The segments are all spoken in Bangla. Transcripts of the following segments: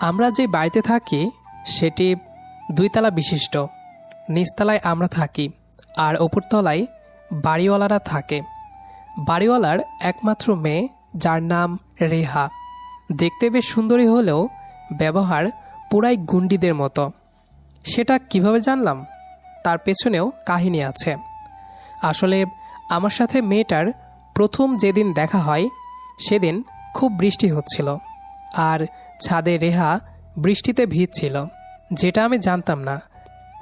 আমরা যে বাড়িতে থাকি সেটি 2 তলা বিশিষ্ট। নিচতলায় আমরা থাকি আর উপরতলায় বাড়িওয়ালারা থাকে। বাড়িওয়ালার একমাত্র মেয়ে, যার নাম রেহা। দেখতে বেশ সুন্দরী হলেও ব্যবহার পুরাই গুন্ডিদের মতো। সেটা কিভাবে জানলাম? তার পেছনেও কাহিনী আছে। আসলে আমার সাথে মেয়েটার প্রথম যেদিন দেখা হয় সেদিন খুব বৃষ্টি হচ্ছিল, আর ছাদে রেহা বৃষ্টিতে ভিজছিল, যেটা আমি জানতাম না।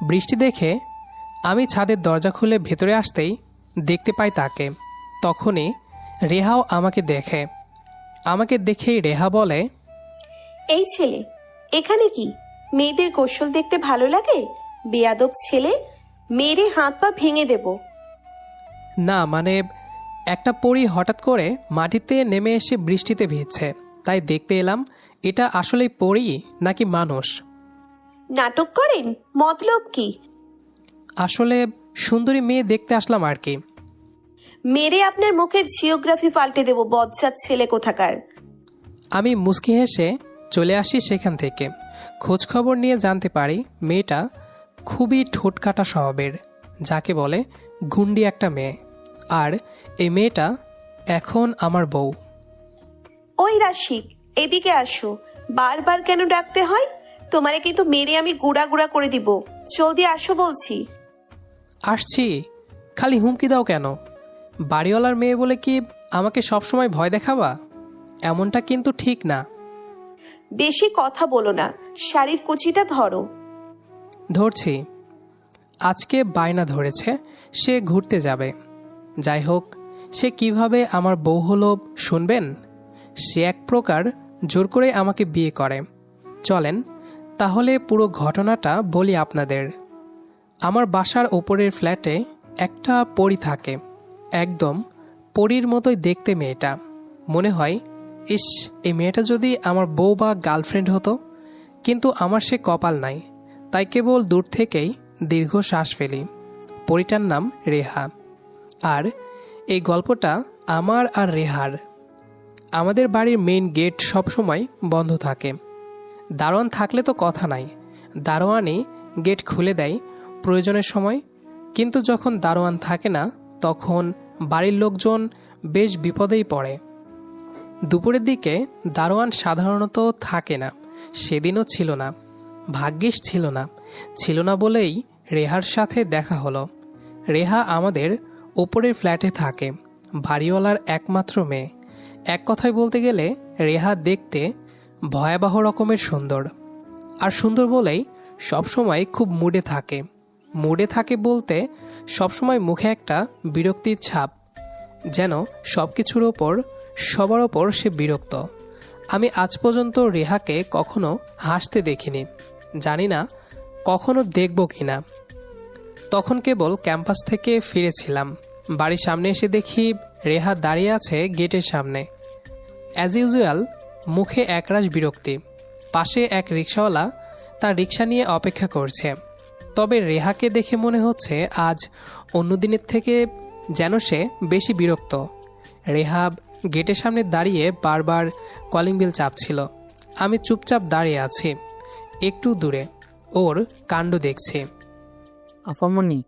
বৃষ্টি দেখে আমি ছাদের দরজা খুলে ভেতরে আসতেই দেখতে পাই তাকে। তখনই রেহাও আমাকে দেখে। আমাকে দেখেই রেহা বলে, এই ছেলে এখানে কি? মেয়েদের গোসল দেখতে ভালো লাগে? বেয়াদব ছেলে, মেরে হাত পা ভেঙে দেব। না মানে, একটা পরী হঠাৎ করে মাটিতে নেমে এসে বৃষ্টিতে ভিজছে, তাই দেখতে এলাম এটা আসলেই পরী নাকি মানুষ। নাটক করেন? মতলব কি? আসলে সুন্দরী মেয়ে দেখতে আসলাম আর কি। মেরে আপনার মুখের জিওগ্রাফি পাল্টে দেব, বজ্জাত ছেলে কোথাকার। আমি মুচকি হেসে চলে আসি সেখান থেকে। খোঁজ খবর নিয়ে জানতে পারি মেয়েটা খুবই ঠোঁটকাটা স্বভাবের, যাকে বলে গুন্ডি একটা মেয়ে। আর এই মেয়েটা এখন আমার বউ। ওই রাশিক, এদিকে আসো। বারবার কেন ডাকতে হয়? তোমারে কিন্তু মেরে আমি গুড়া গুড়া করে দিব। জলদি আসো বলছি। আসছি, খালি হুমকি দাও কেন? বাড়িওয়ালার মেয়ে বলে কি আমাকে সবসময় ভয় দেখাবা? এমনটা কিন্তু ঠিক না। বেশি কথা বলো না, শাড়ির কুচিটা ধরো। ধরছি। আজকে বায়না ধরেছে সে ঘুরতে যাবে। যাই হোক, সে কিভাবে আমার বউ হলো শুনবেন। সে এক প্রকার জোর করে আমাকে বিয়ে করে। চলেন তাহলে পুরো ঘটনাটা বলি আপনাদের। আমার বাসার ওপরের ফ্ল্যাটে একটা পরী থাকে। একদম পরীর মতোই দেখতে মেয়েটা। মনে হয়, ইস, এই মেয়েটা যদি আমার বউ বা গার্লফ্রেন্ড হতো। কিন্তু আমার সে কপাল নাই, তাই কেবল দূর থেকেই দীর্ঘ শ্বাস ফেলি। পরীটার নাম রেহা। আর এই গল্পটা আমার আর রেহার। আমাদের বাড়ির মেইন গেট সবসময় বন্ধ থাকে। দারোয়ান থাকলে তো কথা নাই, দারোয়ানই গেট খুলে দেয় প্রয়োজনের সময়। কিন্তু যখন দারোয়ান থাকে না, তখন বাড়ির লোকজন বেশ বিপদেই পড়ে। দুপুরের দিকে দারোয়ান সাধারণত থাকে না, সেদিনও ছিল না। ভাগ্যিস ছিল না বলেই রেহার সাথে দেখা হলো। রেহা আমাদের ওপরের ফ্ল্যাটে থাকে, বাড়িওয়ালার একমাত্র মেয়ে। এক কথায় বলতে গেলে রেহা দেখতে ভয়াবহ রকমের সুন্দর। আর সুন্দর বলেই সবসময় খুব মুডে থাকে বলতে সবসময় মুখে একটা বিরক্তির ছাপ, যেন সব কিছুর ওপর সবার ওপর সে বিরক্ত। আমি আজ পর্যন্ত রেহাকে কখনো হাসতে দেখিনি, জানি না কখনো দেখব কিনা। তখন কেবল ক্যাম্পাস থেকে ফিরেছিলাম। বাড়ির সামনে এসে দেখি রেহা দাঁড়িয়ে আছে গেটের সামনে। অ্যাজ ইউজুয়াল মুখে একরাশ বিরক্তি। পাশে এক রিকশাওয়ালা তার রিকশা নিয়ে অপেক্ষা করছে। তবে রেহাকে দেখে মনে হচ্ছে আজ অন্য দিনের থেকে যেন সে বেশি বিরক্ত। রেহা গেটের সামনে দাঁড়িয়ে বারবার কলিং বেল চাপছিল। আমি চুপচাপ দাঁড়িয়ে আছি, একটু দূরে ওর কাণ্ড দেখছি। আফামনি,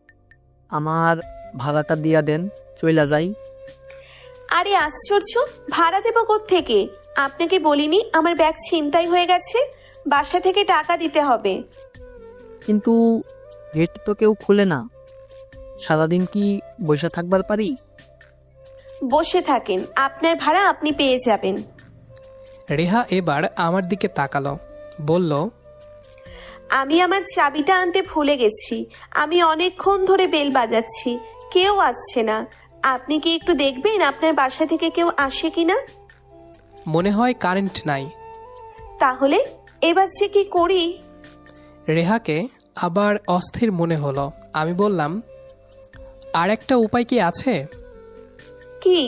আমার ভাড়াটা দিয়া দেন, চইলা যাই। আরে আশ্চর্য, ভাড়া দেব থেকে? আপনাকে বলিনি আমার ব্যাগ ছিনতাই হয়ে গেছে? বাসা থেকে টাকা দিতে হবে। কিন্তু গেট তো কেউ খুলে না, সারাদিন কি বসে থাকবার পারি? বসে থাকেন, আপনার ভাড়া আপনি পেয়ে যাবেন। রেহা এবার আমার দিকে তাকালো, বলল, আমি আমার চাবিটা আনতে ভুলে গেছি। আমি অনেকক্ষণ ধরে বেল বাজাচ্ছি, কেউ আসছে না। আপনি কি একটু দেখবেন আপনার বাসা থেকে কেউ আসে কিনা? মনে হয় কারেন্ট নাই। তাহলে এবার সে কি করি? রেহাকে আবার অস্থির মনে হলো। আমি বললাম, আর একটা উপায় কি আছে? কি?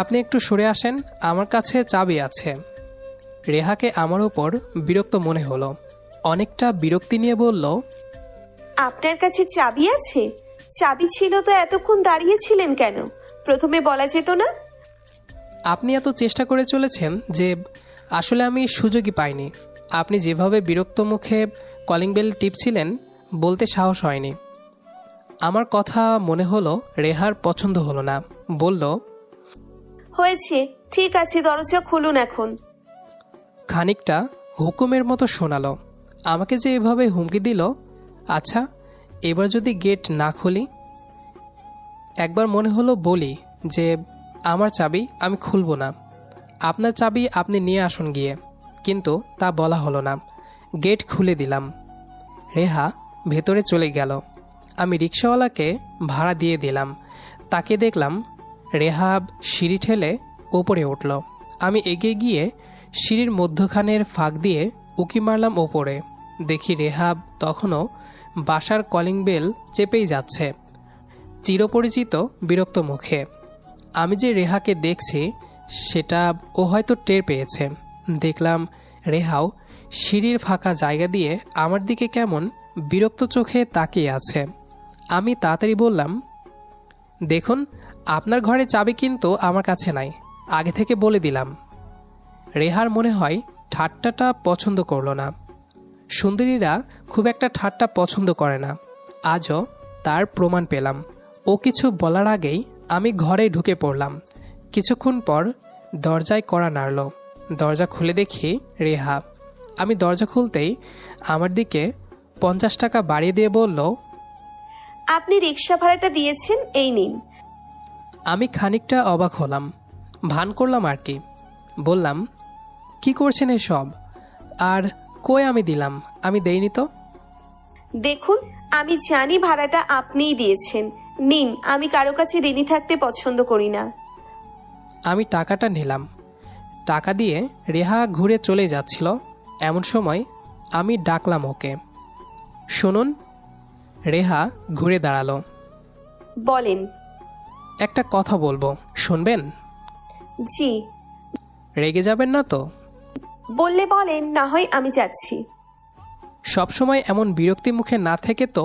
আপনি একটু সরে আসেন, আমার কাছে চাবি আছে। রেহাকে আমার ওপর বিরক্ত মনে হলো, অনেকটা বিরক্তি নিয়ে বলল, আপনার কাছে চাবি আছে? চাবি ছিল তো এতক্ষণ দাঁড়িয়েছিলেন কেন? প্রথমে বলা যেত না? আপনি এত চেষ্টা করে চলেছেন যে আসলে আমি সুযোগই পাইনি। আপনি যেভাবে বিরক্ত মুখে কলিং বেল টিপছিলেন, বলতে সাহস হয়নি। আমার কথা মনে হলো রেহার পছন্দ হলো না। বলল, হয়েছে, ঠিক আছে, দরজা খুলুন এখন। খানিকটা হুকুমের মতো শোনালো। আমাকে যে এভাবে হুমকি দিল। আচ্ছা, এবার যদি গেট না খুলি? একবার মনে হলো বলি যে আমার চাবি আমি খুলব না, আপনার চাবি আপনি নিয়ে আসুন গিয়ে, কিন্তু তা বলা হলো না। গেট খুলে দিলাম। রেহা ভেতরে চলে গেল। আমি রিক্সাওয়ালাকে ভাড়া দিয়ে দিলাম। তাকে দেখলাম রেহা সিঁড়ি ঠেলে ওপরে উঠল। আমি এগিয়ে গিয়ে সিঁড়ির মধ্যখানের ফাঁক দিয়ে উকি মারলাম ওপরে। দেখি রেহাব তখনও বাসার কলিং বেল চেপেই যাচ্ছে, চিরপরিচিত বিরক্ত মুখে। আমি যে রেহাকে দেখছি সেটা ও হয়তো টের পেয়েছে। দেখলাম রেহাও সিঁড়ির ফাঁকা জায়গা দিয়ে আমার দিকে কেমন বিরক্ত চোখে তাকিয়ে আছে। আমি তাড়াতাড়ি বললাম, দেখুন, আপনার ঘরে চাবি কিন্তু আমার কাছে নাই, আগে থেকে বলে দিলাম। রেহার মনে হয় ঠাট্টাটা পছন্দ করল না। সুন্দরীরা খুব একটা ঠাট্টা পছন্দ করে না। আজও তার প্রমাণ পেলাম। ও কিছু বলার আগেই আমি ঘরে ঢুকে পড়লাম। কিছুক্ষণ পর দরজায় কড়া নাড়ল। দরজা খুলে দেখি রেহা। আমি দরজা খুলতেই আমার দিকে 50 টাকা বাড়িয়ে দিয়ে বলল, আপনি রিক্সা ভাড়াটা দিয়েছেন, এই নিন। আমি খানিকটা অবাক হলাম, ভান করলাম আর কি। বললাম, কি করছেন এসব? আর কই আমি দিলাম? আমি দেইনি তো। দেখুন, আমি জানি ভাড়াটা আপনিই দিয়েছেন, নিন। আমি কারো কাছে ঋণী থাকতে পছন্দ করি না। আমি টাকাটা নিলাম। টাকা দিয়ে রেহা ঘুরে চলে যাচ্ছিল। এমন সময় আমি ডাকলাম ওকে। শুনুন। রেহা ঘুরে দাঁড়ালো। বলেন। একটা কথা বলবো, শুনবেন? জি। রেগে যাবেন না তো? বললে বলেন, না হয় আমি যাচ্ছি। সবসময় এমন বিরক্তি মুখে না থেকে তো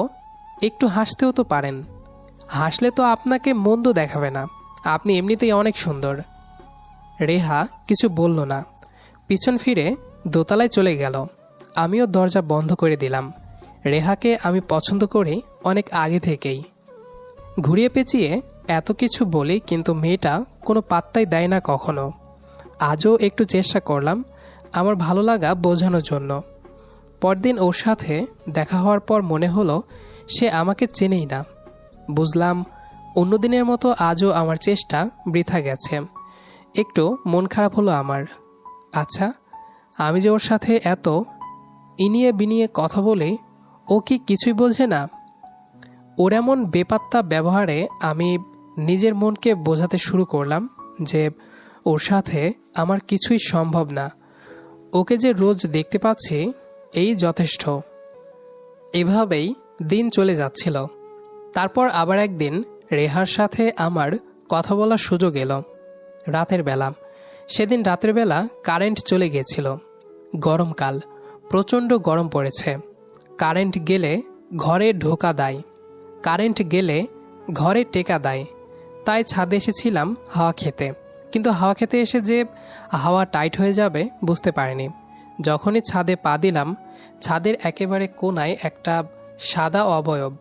একটু হাসতেও তো পারেন। হাসলে তো আপনাকে মন্দ দেখাবে না। আপনি এমনিতেই অনেক সুন্দর। রেহা কিছু বলল না, পিছন ফিরে দোতলায় চলে গেল। আমিও দরজা বন্ধ করে দিলাম। রেহাকে আমি পছন্দ করি অনেক আগে থেকেই। ঘুরিয়ে পেঁচিয়ে এত কিছু বলি, কিন্তু মেয়েটা কোনো পাত্তাই দেয় না কখনো। আজও একটু চেষ্টা করলাম আমার ভালো লাগা বোঝানোর জন্য। পরদিন ওর সাথে দেখা হওয়ার পর মনে হলো সে আমাকে চেনেই না। বুঝলাম অন্যদিনের মতো আজও আমার চেষ্টা বৃথা গেছে। একটু মন খারাপ হলো আমার। আচ্ছা, আমি যে ওর সাথে এত ইনিয়ে বিনিয়ে কথা বলি, ও কি কিছুই বোঝে না? ওর এমন বেপাত্তা ব্যবহারে আমি নিজের মনকে বোঝাতে শুরু করলাম যে ওর সাথে আমার কিছুই সম্ভব না। ওকে যে রোজ দেখতে পাচ্ছি এই যথেষ্ট। এভাবেই দিন চলে যাচ্ছিল। তারপর আবার একদিন রেহার সাথে আমার কথা বলার সুযোগ এলো। রাতের বেলা। সেদিন রাতের বেলা কারেন্ট চলে গিয়েছিল। গরমকাল, প্রচণ্ড গরম পড়েছে। কারেন্ট গেলে ঘরে ঢোকা দেয়, কারেন্ট গেলে ঘরে টেকা দেয়। তাই ছাদে এসেছিলাম হাওয়া খেতে, কিন্তু হাওয়া খেতে এসে যে হাওয়া টাইট হয়ে যাবে বুঝতে পারিনি। যখনই ছাদে পা দিলাম, ছাদের একেবারে কোনায় একটা সাদা অবয়ব।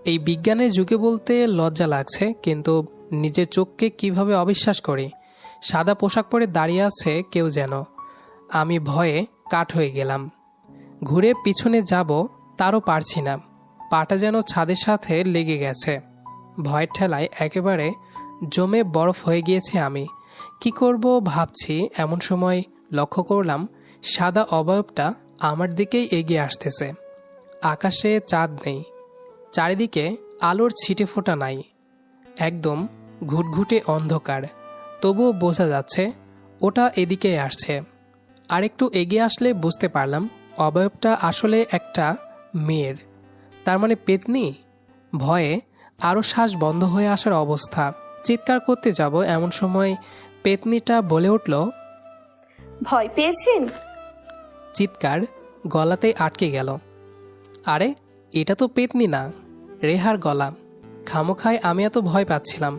এই বিজ্ঞানের যুগে বলতে লজ্জা লাগছে, কিন্তু নিজের চোখকে কিভাবে অবিশ্বাস করি। সাদা পোশাক পরে দাঁড়িয়ে আছে কেউ যেন। আমি ভয়ে কাঠ হয়ে গেলাম। ঘুরে পিছনে যাব তারও পারছি না। পাটা যেন ছাদের সাথে লেগে গেছে। ভয়ের ঠেলায় একেবারে জমে বরফ হয়ে গিয়েছে আমি। কি করব ভাবছি, এমন সময় লক্ষ্য করলাম সাদা অবয়বটা আমার দিকেই এগিয়ে আসতেছে। আকাশে চাঁদ নেই, চারিদিকে আলোর ছিটে ফোঁটা নাই, একদম ঘুটঘুটে অন্ধকার। তবুও বোঝা যাচ্ছে ওটা এদিকেই আসছে। আর একটু এগিয়ে আসলে বুঝতে পারলাম অবয়বটা আসলে একটা মেয়ের। তার মানে পেতনি। ভয়ে আরও শ্বাস বন্ধ হয়ে আসার অবস্থা। চিৎকার করতে যাব এমন সময় পেতনিটা বলে উঠল, ভয় পেয়েছেন? চিৎকার গলাতেই আটকে গেল। আরে, এটা তো পেতনি না, রেহার গলা। খামোখায় আমি এত ভয় পাচ্ছিলাম।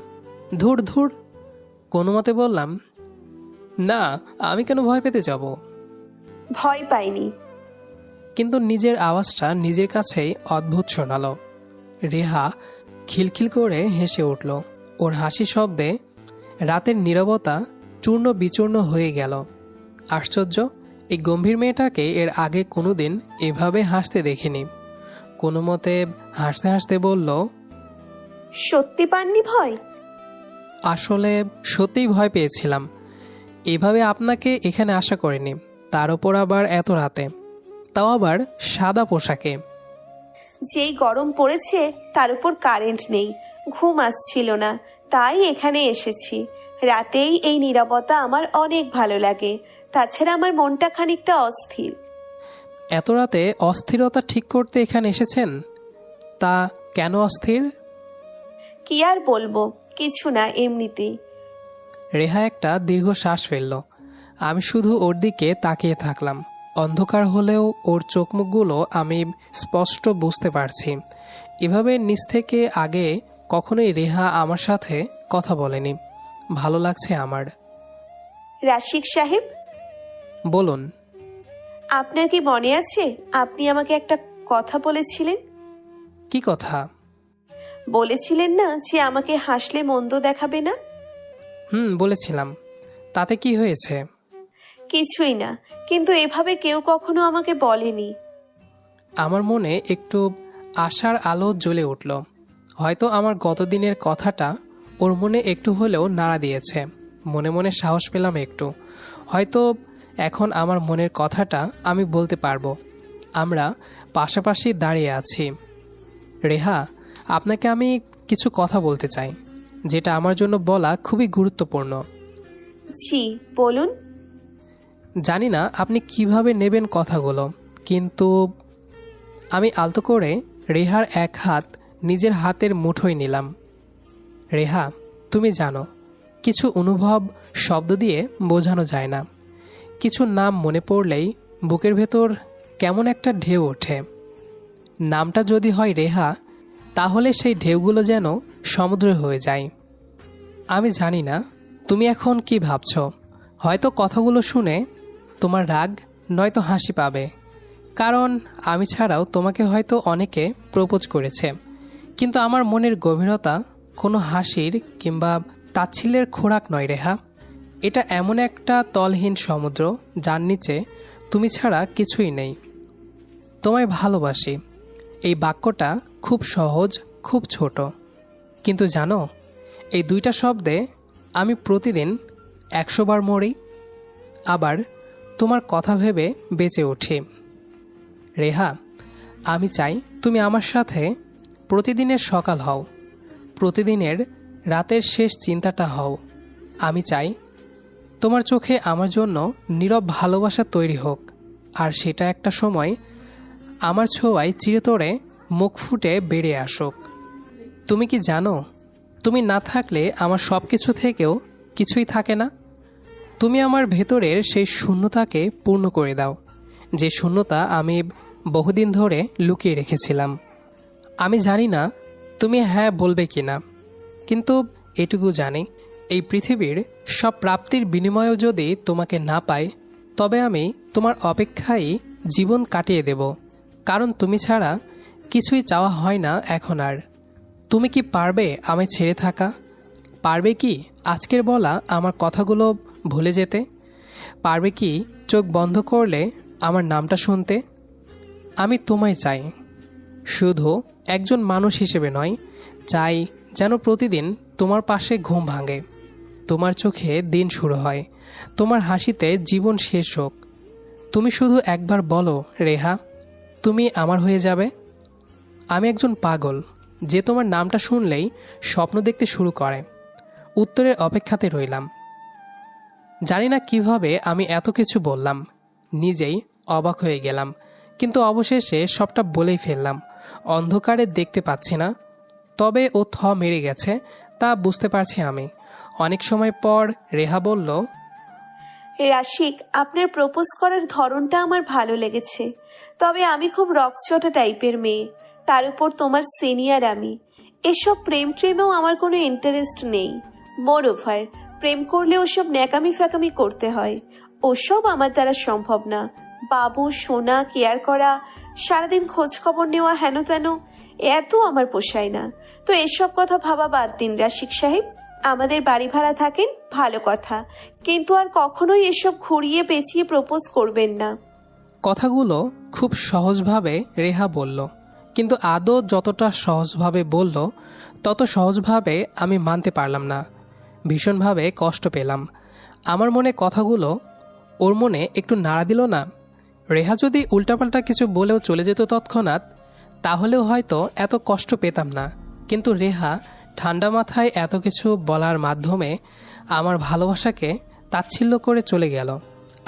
ধুর ধুর, কোনো মতে বললাম, না, আমি কেন ভয় পেতে যাব? ভয় পাইনি। কিন্তু নিজের আওয়াজটা নিজের কাছেই অদ্ভুত শোনালো। রেহা খিলখিল করে হেসে উঠল। ওর হাসি শব্দে রাতের নীরবতা চূর্ণ বিচূর্ণ হয়ে গেল। আশ্চর্য, এই গম্ভীর মেয়েটাকে এর আগে কোনোদিন এভাবে হাসতে দেখিনি। কোনো মতে হাসতে হাসতে বলল, সত্যি পাননি ভয়? আসলে সত্যিই ভয় পেয়েছিলাম। এভাবে আপনাকে এখানে আশা করিনি, তার ওপর আবার এত রাতে, তাও আবার সাদা পোশাকে। যেই গরম পড়েছে তার উপর কারেন্ট নেই, ঘুম আসছিল না, তাই এখানে এসেছি। রাতেই এই নীরবতা আমার অনেক ভালো লাগে। তাছাড়া আমার মনটা খানিকটা অস্থির। এত রাতে অস্থিরতা ঠিক করতে এখানে এসেছেন? তা কেন অস্থির? কি আর বলবো, কিছু না, এমনিতেই। রেহা একটা দীর্ঘ শ্বাস ফেলল। আমি শুধু ওর দিকে তাকিয়ে থাকলাম। অন্ধকার হলেও ওর চোখ মুখগুলো আমি স্পষ্ট বুঝতে পারছি। এভাবে নিচ থেকে আগে কখনোই রেহা আমার সাথে কথা বলেনি। ভালো লাগছে আমার। রাশিক সাহেব, বলুন। আপনার কি মনে আছে আপনি আমাকে একটা কথা বলেছিলেন? কি কথা? বলেছিলেন না যে আমাকে হাসলে মন্দ দেখাবে না? বলেছিলাম। তাতে কি হয়েছে? কিছুই না, কিন্তু এভাবে কেউ কখনো আমাকে বলেনি। আমার মনে একটু আশার আলো জ্বলে উঠল। হয়তো আমার গতদিনের কথাটা ওর মনে একটু হলেও নাড়া দিয়েছে। মনে মনে সাহস পেলাম একটু। হয়তো এখন আমার মনের কথাটা আমি বলতে পারবো। আমরা পাশাপাশি দাঁড়িয়ে আছি। রেহা, আপনাকে আমি কিছু কথা বলতে চাই, যেটা আমার জন্য বলা খুবই গুরুত্বপূর্ণ। জি, বলুন। জানি না আপনি কিভাবে নেবেন কথাগুলো, কিন্তু আমি আলতো করে রেহার এক হাত নিজের হাতের মুঠোয় নিলাম। রেহা, তুমি জানো, কিছু অনুভব শব্দ দিয়ে বোঝানো যায় না। কিছু নাম মনে পড়লেই বুকের ভেতর কেমন একটা ঢেউ ওঠে। নামটা যদি হয় রেহা, তাহলে সেই ঢেউগুলো যেন সমুদ্র হয়ে যায়। আমি জানি না তুমি এখন কি ভাবছ। হয়তো কথাগুলো শুনে তোমার রাগ নয়তো হাসি পাবে, কারণ আমি ছাড়াও তোমাকে হয়তো অনেকে প্রপোজ করেছে। কিন্তু আমার মনের গভীরতা কোনো হাসির কিংবা তাচ্ছিল্যের খোরাক নয় রেহা। এটা এমন একটা তলহীন সমুদ্র যার নিচে তুমি ছাড়া কিছুই নেই। তোমায় ভালোবাসি, এই বাক্যটা খুব সহজ, খুব ছোট, কিন্তু জানো, এই দুইটা শব্দে আমি প্রতিদিন 100 বার মরি, আবার তোমার কথা ভেবে বেঁচে উঠি। রেহা, আমি চাই তুমি আমার সাথে প্রতিদিনের সকাল হও, প্রতিদিনের রাতের শেষ চিন্তাটা হও। আমি চাই তোমার চোখে আমার জন্য নীরব ভালোবাসা তৈরি হোক, আর সেটা একটা সময় আমার ছোঁয়ায় চিরতরে মুখ ফুটে বেরিয়ে আসুক। তুমি কি জানো, তুমি না থাকলে আমার সব কিছু থেকেও কিছুই থাকে না। তুমি আমার ভেতরের সেই শূন্যতাকে পূর্ণ করে দাও, যে শূন্যতা আমি বহুদিন ধরে লুকিয়ে রেখেছিলাম। আমি জানি না তুমি হ্যাঁ বলবে কি না, কিন্তু এটুকু জানি, এই পৃথিবীর সব প্রাপ্তির বিনিময়েও যদি তোমাকে না পাই, তবে আমি তোমার অপেক্ষায় জীবন কাটিয়ে দেব। কারণ তুমি ছাড়া কিছুই চাওয়া হয় না এখন আর। তুমি কি পারবে আমায় ছেড়ে থাকা? পারবে কি আজকের বলা আমার কথাগুলো ভুলে যেতে? পারবে কি চোখ বন্ধ করলে আমার নামটা শুনতে? আমি তোমায় চাই, শুধু একজন মানুষ হিসেবে নয়। চাই যেন প্রতিদিন তোমার পাশে ঘুম ভাঙে, তোমার চোখে দিন শুরু হয়, তোমার হাসিতে জীবন শেষ হোক। তুমি শুধু একবার বলো রেহা, তুমি আমার হয়ে যাবে। আমি একজন পাগল যে তোমার নামটা শুনলেই স্বপ্ন দেখতে শুরু করে। উত্তরের অপেক্ষাতে রইলাম। জানি না কিভাবে আমি এত কিছু বললাম, নিজেই অবাক হয়ে গেলাম, কিন্তু অবশেষে সবটা বলেই ফেললাম। অন্ধকারে দেখতে পাচ্ছি না, তবে ও মেরে গেছে তা বুঝতে পারছি আমি। অনেক সময় পর রেহা বলল, রাশিক, আপনার প্রপোজ করার ধরনটা আমার ভালো লেগেছে, তবে আমি খুব রকচটা টাইপের মেয়ে, তার উপর তোমার সিনিয়র আমি। এসব প্রেমেও আমার কোনো ইন্টারেস্ট নেই। মোর ওভার, প্রেম করলে ওসব ন্যাকামি ফ্যাকামি করতে হয়, ওসব আমার দ্বারা সম্ভব না। বাবু, সোনা, কেয়ার করা, সারাদিন খোঁজ খবর নেওয়া, হেন তেন, এত আমার পোষায় না। তো এসব কথা ভাবা বাদ দিন রাশিক সাহেব। আমাদের বাড়ি ভাড়া থাকেন, ভালো কথা, কিন্তু আর কখনোই এসব ঘুরিয়ে পেঁচিয়ে প্রপোজ করবেন না। কথাগুলো খুব সহজভাবে রেহা বলল, কিন্তু আদৌ যতটা সহজভাবে বলল তত সহজভাবে আমি মানতে পারলাম না। ভীষণভাবে কষ্ট পেলাম। আমার মনে কথাগুলো ওর মনে একটু নাড়া দিল না। রেহা যদি উল্টাপাল্টা কিছু বলেও চলে যেত তৎক্ষণাৎ, তাহলেও হয়তো এত কষ্ট পেতাম না। কিন্তু রেহা ঠান্ডা মাথায় এত কিছু বলার মাধ্যমে আমার ভালোবাসাকে তাচ্ছিল্য করে চলে গেল।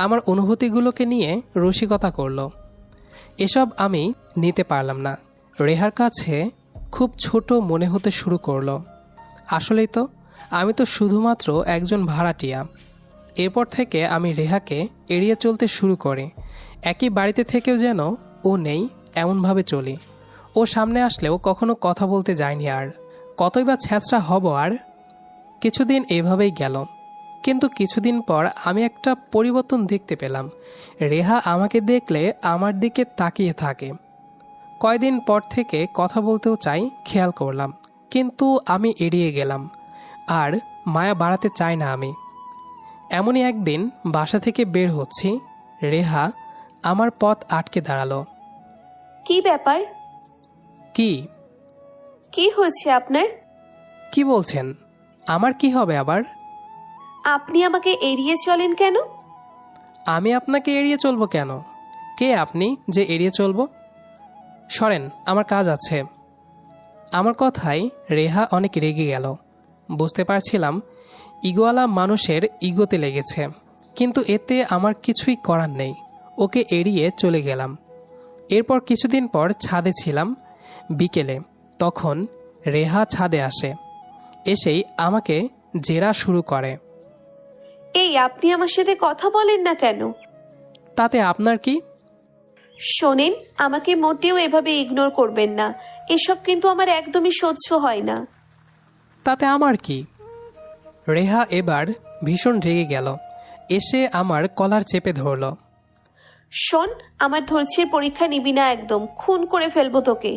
আমার অনুভূতিগুলোকে নিয়ে রসিকতা করল। এসব আমি নিতে পারলাম না। রেহার কাছে খুব ছোট মনে হতে শুরু করলো। আসলেই তো আমি তো শুধুমাত্র একজন ভাড়াটিয়া। এরপর থেকে আমি রেহাকে এড়িয়ে চলতে শুরু করি। একই বাড়িতে থেকেও যেন ও নেই এমনভাবে চলি। ও সামনে আসলেও কখনো কথা বলতে যায়নি। আর কতই বা ছ্যাঁচড়া হব। আর কিছুদিন এভাবেই গেল, কিন্তু কিছুদিন পর আমি একটা পরিবর্তন দেখতে পেলাম। রেহা আমাকে দেখলে আমার দিকে তাকিয়ে থাকে। কয়দিন পর থেকে কথা বলতেও চাই, খেয়াল করলাম, কিন্তু আমি এড়িয়ে গেলাম। আর মায়া বাড়াতে চাই না আমি। এমনই একদিন বাসা থেকে বের হচ্ছি, রেহা আমার পথ আটকে দাঁড়ালো। কি ব্যাপার? কি? কি হয়েছে আপনার? কি বলছেন? আমার কি হবে আবার? আপনি আমাকে এড়িয়ে চলেন কেন? আমি আপনাকে এড়িয়ে চলবো কেন? কে আপনি যে এড়িয়ে চলবো? সরেন, আমার কাজ আছে। আমার কথায় রেহা অনেক রেগে গেল। বুঝতে পারছিলাম ইগোয়ালা মানুষের ইগোতে লেগেছে, কিন্তু এতে আমার কিছুই করার নেই। ওকে এড়িয়ে চলে গেলাম। এরপর কিছুদিন পর ছাদে ছিলাম বিকেলে। তখন রেহা ছাদে আসে। এসেই আমাকে জেরা শুরু করে। এই, আপনি আমার সাথে কথা বলেন না কেন? তাতে আপনার কি? শোনেন, আমাকে মোটেও এভাবে ইগনোর করবেন না। এসব কিন্তু আমার একদমই সহ্য হয় না। তাতে আমার কি? রেহা এবার ভীষণ রেগে গেল। এসে আমার কলার চেপে ধরল। শোন, আমার ধৈর্যের পরীক্ষা নিবি না একদম, খুন করে ফেলবো তোকে।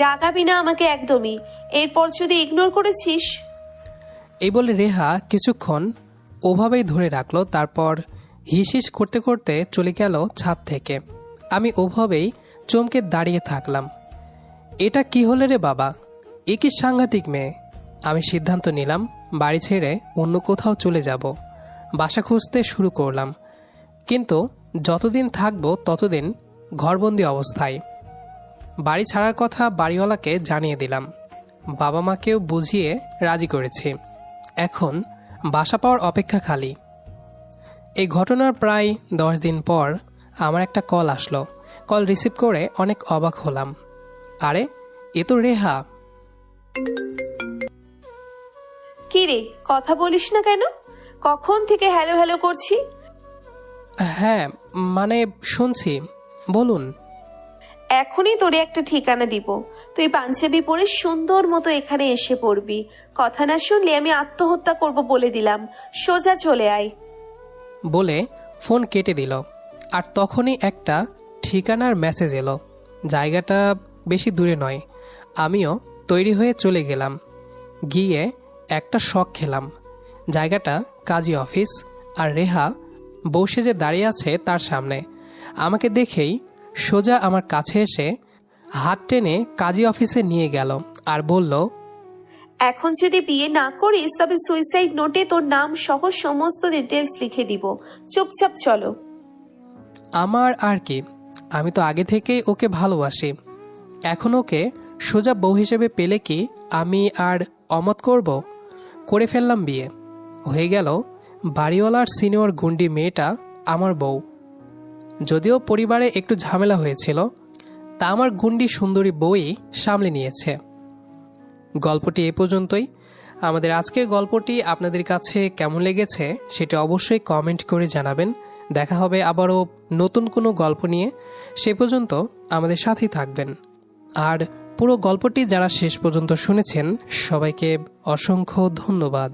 রাগাবি না আমাকে একদমই। এরপর যদি ইগনোর করেছিস। এই বলে রেহা কিছুক্ষণ ওভাবেই ধরে রাখলো। তারপর হিসিস করতে করতে চলে গেল ছাদ থেকে। আমি ওভাবেই চমকে দাঁড়িয়ে থাকলাম। এটা কি হলে রে বাবা? এ কি সাংঘাতিক মেয়ে! আমি সিদ্ধান্ত নিলাম বাড়ি ছেড়ে অন্য কোথাও চলে যাব। বাসা খুঁজতে শুরু করলাম, কিন্তু যতদিন থাকবো ততদিন ঘরবন্দি অবস্থায়। বাড়ি ছাড়ার কথা বাড়িওয়ালাকে জানিয়ে দিলাম। বাবা মাকেও বুঝিয়ে রাজি করেছি। এখন বাসা পাওয়ার অপেক্ষা খালি। এই ঘটনার প্রায় 10 দিন পর আমার একটা কল আসলো। কল রিসিভ করে অনেক অবাক হলাম। আরে, এ তো রেহা। কি রে, কথা বলিস না কেন? কখন থেকে হ্যালো হ্যালো করছি। হ্যাঁ, মানে শুনছি, বলুন। এখনই তোরে একটা ঠিকানা দিব। তুই পাঞ্জাবি পরে সুন্দর মতো এখানে এসে পড়বি। কথা না শুনলে আমি আত্মহত্যা করব বলে দিলাম। সোজা চলে আয়। বলে ফোন কেটে দিল। আর তখনই একটা ঠিকানার মেসেজ এলো। জায়গাটা বেশি দূরে নয়। আমিও তৈরি হয়ে চলে গেলাম। গিয়ে একটা শক খেলাম। জায়গাটা কাজী অফিস। আর রেহা বসে যে দাঁড়িয়ে আছে তার সামনে। আমাকে দেখেই সোজা আমার কাছে এসে হাত টেনে কাজী অফিসে নিয়ে গেল আর বলল, এখন যদি বিয়ে না করিস তবে সুইসাইড নোটে তোর নাম সহ সমস্ত ডিটেলস লিখে দিব। চুপচাপ চলো। আমার আর কি, আমি তো আগে থেকেই ওকে ভালোবাসি। এখন ওকে সোজা বউ হিসেবে পেলে কি আমি আর অমত করব? করে ফেললাম বিয়ে। হয়ে গেল বাড়িওয়ালার সিনিয়র গুন্ডি মেয়েটা আমার বউ। যদিও পরিবারে একটু ঝামেলা হয়েছিল, তা আমার গুন্ডি সুন্দরী বউই সামলে নিয়েছে। গল্পটি এ পর্যন্তই। আমাদের আজকের গল্পটি আপনাদের কাছে কেমন লেগেছে সেটা অবশ্যই কমেন্ট করে জানাবেন। দেখা হবে আবারও নতুন কোনো গল্প নিয়ে। সে পর্যন্ত আমাদের সাথেই থাকবেন। আর পুরো গল্পটি যারা শেষ পর্যন্ত শুনেছেন সবাইকে অসংখ্য ধন্যবাদ।